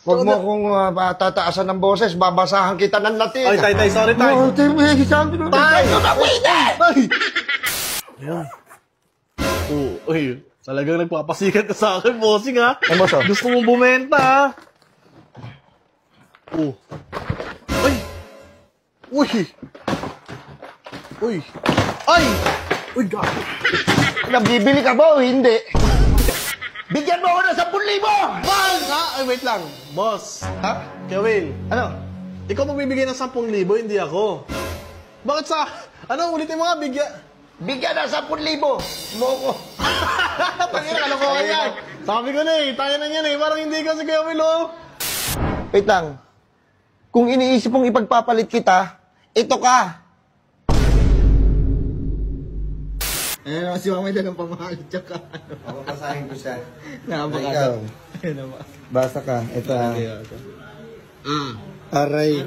Huwag mo kong tataasan ng boses, babasahan kita ng latin. Ay, tay, sorry, tay. Tay! Tay! Ayan. Uy, talagang nagpapasikat ka sa akin, bossing, ha? Ay, boss, oh. Gusto mong bumenta, ha? Ay! Uy! Uy! Ay! Uy, God! Nabibili ka ba o hindi? Bigyan mo ako ng 10,000! Mahal nga! Ay, wait lang. Boss. Ha? Kevin, Ano? ikaw magbibigay ng 10,000, hindi ako. Bakit sa... Ano, ulitin mo nga, Bigyan ng 10,000! Mo ko. Tangina, kalokohan yan. Sabi ko na eh, tayo na yan eh. Parang hindi ka si Kevin, oh. Wait lang. Kung iniisip mong ipagpapalit kita, ito ka. Ayan si Mama na ng pamahal, tsaka ano. Ako basahin ko siya. Napakasal. Ikaw. Basa ka. Ito. Aray.